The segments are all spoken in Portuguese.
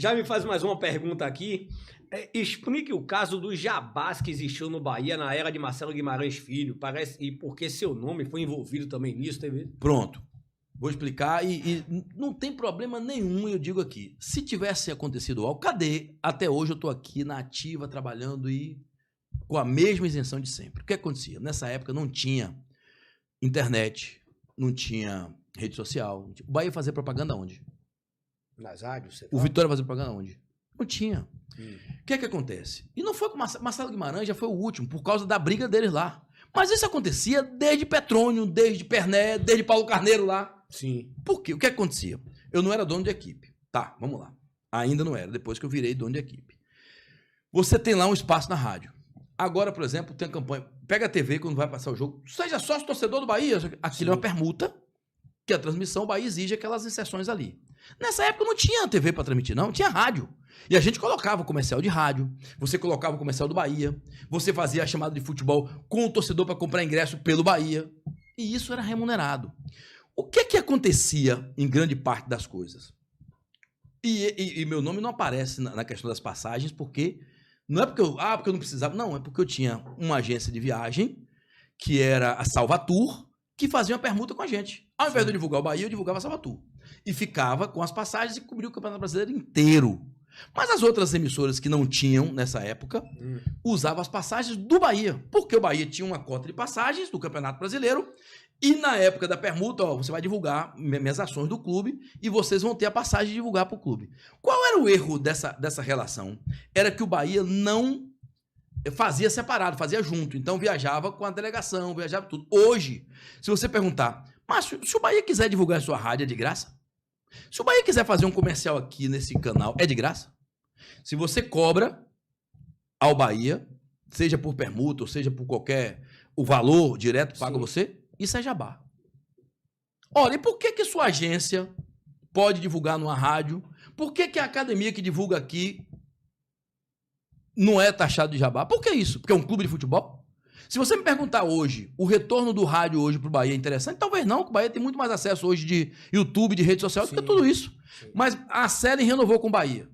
Já me faz mais uma pergunta aqui. Explique o caso do Jabás que existiu no Bahia na era de Marcelo Guimarães Filho. Parece, e porque seu nome foi envolvido também nisso, teve? Pronto. Vou explicar e não tem problema nenhum, eu digo aqui. Se tivesse acontecido algo, cadê? Até hoje eu estou aqui na ativa, trabalhando e com a mesma isenção de sempre. O que acontecia? Nessa época não tinha internet, não tinha rede social. O Bahia fazia propaganda onde? Nas rádios? Você O Vitória fazia propaganda onde? Não tinha. Hum. O que é que acontece? E não foi com Marcelo Guimarães, já foi o último, por causa da briga deles lá. Mas isso acontecia desde Petrônio, desde Perné, desde Paulo Carneiro lá. Sim. Por quê? O que acontecia? Eu não era dono de equipe. Tá, vamos lá. Ainda não era, depois que eu virei dono de equipe. Você tem lá um espaço na rádio. Agora, por exemplo, tem a campanha. Pega a TV quando vai passar o jogo. Seja sócio torcedor do Bahia. Aquilo é uma permuta que a transmissão, o Bahia exige aquelas inserções ali. Nessa época não tinha TV para transmitir, não. Tinha rádio. E a gente colocava o comercial de rádio. Você colocava o comercial do Bahia. Você fazia a chamada de futebol com o torcedor para comprar ingresso pelo Bahia. E isso era remunerado. O que acontecia em grande parte das coisas? E meu nome não aparece na questão das passagens, porque não é porque eu não precisava, não, é porque eu tinha uma agência de viagem, que era a Salvatur, que fazia uma permuta com a gente. Ao invés de eu divulgar o Bahia, eu divulgava a Salvatur. E ficava com as passagens e cobria o Campeonato Brasileiro inteiro. Mas as outras emissoras que não tinham, nessa época, usavam as passagens do Bahia, porque o Bahia tinha uma cota de passagens do Campeonato Brasileiro. E na época da permuta, você vai divulgar minhas ações do clube e vocês vão ter a passagem de divulgar para o clube. Qual era o erro dessa relação? Era que o Bahia não fazia separado, fazia junto. Então viajava com a delegação, viajava tudo. Hoje, se você perguntar, Márcio, se o Bahia quiser divulgar a sua rádio, é de graça? Se o Bahia quiser fazer um comercial aqui nesse canal, é de graça? Se você cobra ao Bahia, seja por permuta ou seja por qualquer... O valor direto paga você... Isso é jabá. Ora, e por que sua agência pode divulgar numa rádio? Por que a academia que divulga aqui não é taxado de jabá? Por que isso? Porque é um clube de futebol? Se você me perguntar hoje, o retorno do rádio hoje para o Bahia é interessante? Talvez não, porque o Bahia tem muito mais acesso hoje de YouTube, de rede social, do que tudo isso. Sim. Mas a Série renovou com o Bahia.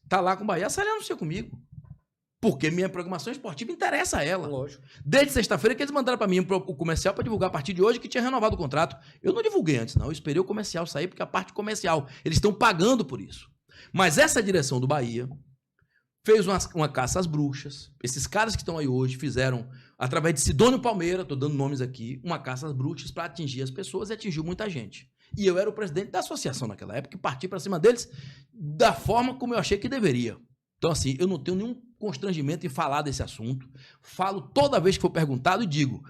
Tá lá com o Bahia. A Série anuncia comigo. Porque minha programação esportiva interessa a ela. Lógico. Desde sexta-feira que eles mandaram para mim o comercial para divulgar a partir de hoje que tinha renovado o contrato. Eu não divulguei antes, não. Eu esperei o comercial sair, porque a parte comercial, eles estão pagando por isso. Mas essa direção do Bahia fez uma caça às bruxas. Esses caras que estão aí hoje fizeram, através de Sidônio Palmeira, estou dando nomes aqui, uma caça às bruxas para atingir as pessoas e atingiu muita gente. E eu era o presidente da associação naquela época e parti para cima deles da forma como eu achei que deveria. Então, assim, eu não tenho nenhum constrangimento em falar desse assunto. Falo toda vez que for perguntado e digo: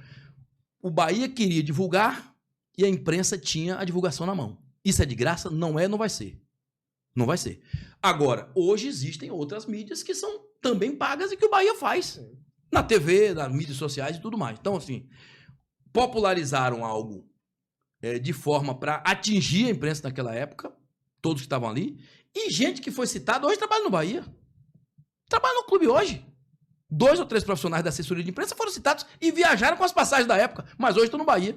o Bahia queria divulgar e a imprensa tinha a divulgação na mão. Isso é de graça? Não é, não vai ser. Não vai ser. Agora, hoje existem outras mídias que são também pagas e que o Bahia faz. Na TV, nas mídias sociais e tudo mais. Então, assim, popularizaram algo de forma para atingir a imprensa naquela época, todos que estavam ali, e gente que foi citada hoje trabalha no Bahia. Trabalha no clube hoje. 2 ou 3 profissionais da assessoria de imprensa foram citados e viajaram com as passagens da época, mas hoje estão no Bahia.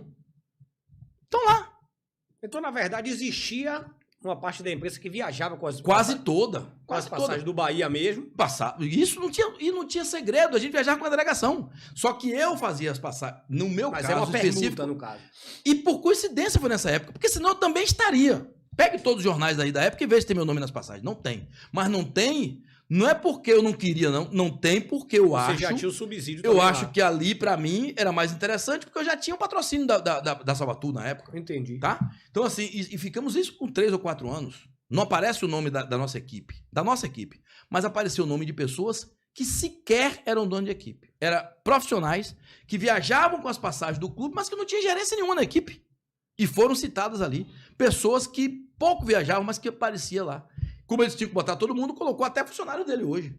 Estão lá. Então, na verdade, existia uma parte da imprensa que viajava com as quase toda. Com as passagens do Bahia mesmo. Isso não tinha segredo, a gente viajava com a delegação. Só que eu fazia as passagens, no meu caso é uma específico, permuta, no caso. E por coincidência foi nessa época, porque senão eu também estaria. Pegue todos os jornais aí da época e veja se tem meu nome nas passagens. Não tem. Mas não tem... Não é porque eu não queria, não. Não tem porque eu acho... Você já tinha o subsídio. Eu acho que ali, pra mim, era mais interessante porque eu já tinha um patrocínio da Salvatur na época. Entendi. Tá? Então, assim, e ficamos isso com 3 ou 4 anos. Não aparece o nome da nossa equipe. Da nossa equipe. Mas apareceu o nome de pessoas que sequer eram donos de equipe. Eram profissionais que viajavam com as passagens do clube, mas que não tinha gerência nenhuma na equipe. E foram citadas ali. Pessoas que pouco viajavam, mas que aparecia lá. Como eles tinham que botar todo mundo, colocou até funcionário dele hoje.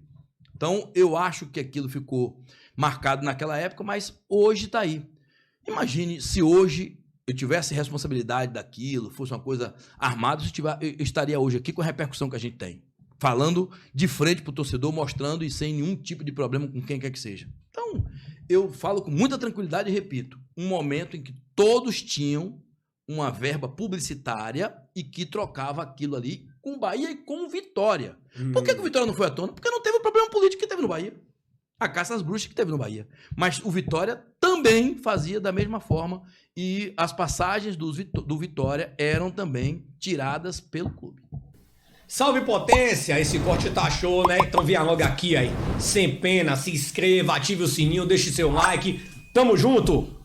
Então, eu acho que aquilo ficou marcado naquela época, mas hoje está aí. Imagine se hoje eu tivesse responsabilidade daquilo, fosse uma coisa armada, eu estaria hoje aqui com a repercussão que a gente tem. Falando de frente para o torcedor, mostrando e sem nenhum tipo de problema com quem quer que seja. Então, eu falo com muita tranquilidade e repito, um momento em que todos tinham uma verba publicitária e que trocava aquilo ali com o Bahia e com o Vitória. Por que o Vitória não foi à tona? Porque não teve o problema político que teve no Bahia. A caça às bruxas que teve no Bahia. Mas o Vitória também fazia da mesma forma e as passagens do Vitória eram também tiradas pelo clube. Salve potência, esse corte tá show, né? Então venha logo aqui aí, sem pena, se inscreva, ative o sininho, deixe seu like, tamo junto!